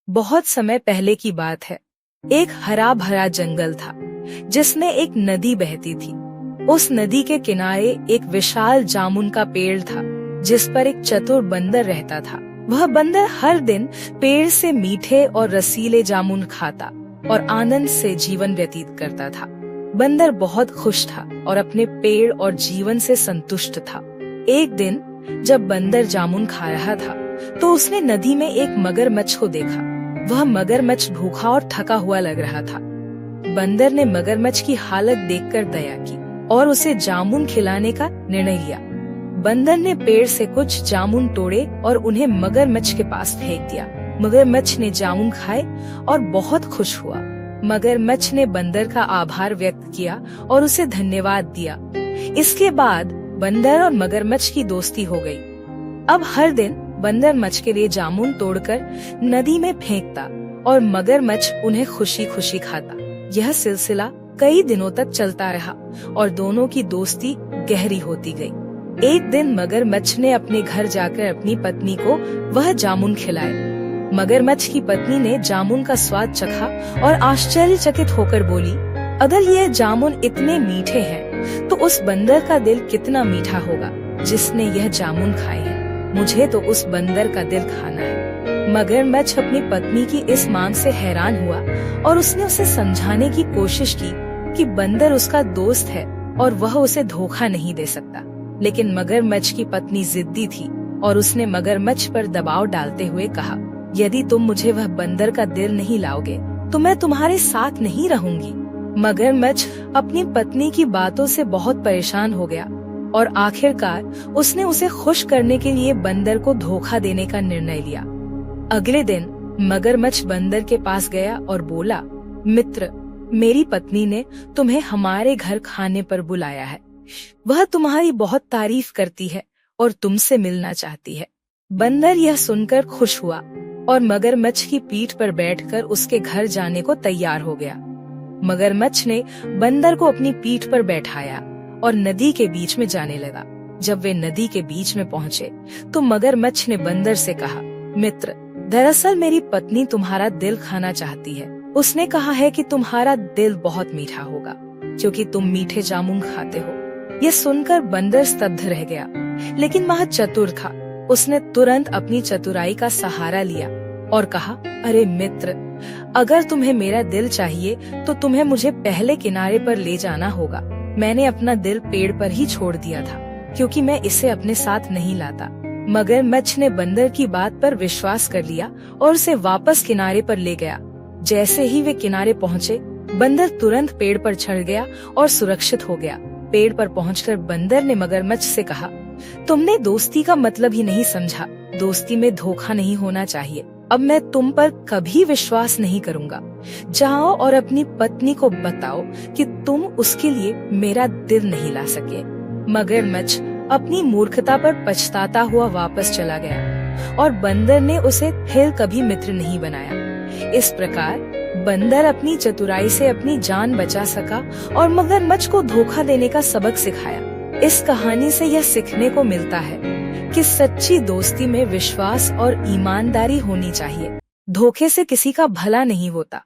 बहुत समय पहले की बात है। एक हरा भरा जंगल था जिसमें एक नदी बहती थी। उस नदी के किनारे एक विशाल जामुन का पेड़ था जिस पर एक चतुर बंदर रहता था। वह बंदर हर दिन पेड़ से मीठे और रसीले जामुन खाता और आनंद से जीवन व्यतीत करता था। बंदर बहुत खुश था और अपने पेड़ और जीवन से संतुष्ट था। एक दिन जब बंदर जामुन खा रहा था तो उसने नदी में एक मगरमच्छ को देखा। वह मगरमच्छ भूखा और थका हुआ लग रहा था। बंदर ने मगरमच्छ की हालत देखकर दया की और उसे जामुन खिलाने का निर्णय लिया। बंदर ने पेड़ से कुछ जामुन तोड़े और उन्हें मगरमच्छ के पास फेंक दिया। मगरमच्छ ने जामुन खाए और बहुत खुश हुआ। मगरमच्छ ने बंदर का आभार व्यक्त किया और उसे धन्यवाद दिया। इसके बाद बंदर और मगरमच्छ की दोस्ती हो गई। अब हर दिन बंदर मच्छ के लिए जामुन तोड़कर नदी में फेंकता और मगरमच्छ उन्हें खुशी खुशी खाता। यह सिलसिला कई दिनों तक चलता रहा और दोनों की दोस्ती गहरी होती गई। एक दिन मगरमच्छ ने अपने घर जाकर अपनी पत्नी को वह जामुन खिलाए। मगरमच्छ की पत्नी ने जामुन का स्वाद चखा और आश्चर्यचकित होकर बोली, अगर ये जामुन इतने मीठे हैं तो उस बंदर का दिल कितना मीठा होगा जिसने यह जामुन खाए हैं। मुझे तो उस बंदर का दिल खाना है। मगरमच्छ अपनी पत्नी की इस मांग से हैरान हुआ और उसने उसे समझाने की कोशिश की कि बंदर उसका दोस्त है और वह उसे धोखा नहीं दे सकता। लेकिन मगरमच्छ की पत्नी जिद्दी थी और उसने मगरमच्छ पर दबाव डालते हुए कहा, यदि तुम मुझे वह बंदर का दिल नहीं लाओगे तो मैं तुम्हारे साथ नहीं रहूंगी। मगरमच्छ अपनी पत्नी की बातों से बहुत परेशान हो गया और आखिरकार उसने उसे खुश करने के लिए बंदर को धोखा देने का निर्णय लिया। अगले दिन मगरमच्छ बंदर के पास गया और बोला, मित्र, मेरी पत्नी ने तुम्हें हमारे घर खाने पर बुलाया है। वह तुम्हारी बहुत तारीफ करती है और तुमसे मिलना चाहती है। बंदर यह सुनकर खुश हुआ और मगरमच्छ की पीठ पर बैठकर उसके घर जाने को तैयार हो गया। मगरमच्छ ने बंदर को अपनी पीठ पर बैठाया और नदी के बीच में जाने लगा। जब वे नदी के बीच में पहुँचे तो मगरमच्छ ने बंदर से कहा, मित्र, दरअसल मेरी पत्नी तुम्हारा दिल खाना चाहती है। उसने कहा है कि तुम्हारा दिल बहुत मीठा होगा क्योंकि तुम मीठे जामुन खाते हो। यह सुनकर बंदर स्तब्ध रह गया, लेकिन वह चतुर था। उसने तुरंत अपनी चतुराई का सहारा लिया और कहा, अरे मित्र, अगर तुम्हें मेरा दिल चाहिए तो तुम्हें मुझे पहले किनारे पर ले जाना होगा। मैंने अपना दिल पेड़ पर ही छोड़ दिया था क्योंकि मैं इसे अपने साथ नहीं लाता। मगरमच्छ ने बंदर की बात पर विश्वास कर लिया और उसे वापस किनारे पर ले गया। जैसे ही वे किनारे पहुँचे, बंदर तुरंत पेड़ पर चढ़ गया और सुरक्षित हो गया। पेड़ पर पहुंचकर बंदर ने मगरमच्छ से कहा, तुमने दोस्ती का मतलब ही नहीं समझा। दोस्ती में धोखा नहीं होना चाहिए। अब मैं तुम पर कभी विश्वास नहीं करूंगा। जाओ और अपनी पत्नी को बताओ कि तुम उसके लिए मेरा दिल नहीं ला सके। मगरमच्छ अपनी मूर्खता पर पछताता हुआ वापस चला गया और बंदर ने उसे फिर कभी मित्र नहीं बनाया। इस प्रकार बंदर अपनी चतुराई से अपनी जान बचा सका और मगरमच्छ को धोखा देने का सबक सिखाया। इस कहानी से यह सीखने को मिलता है कि सच्ची दोस्ती में विश्वास और ईमानदारी होनी चाहिए। धोखे से किसी का भला नहीं होता।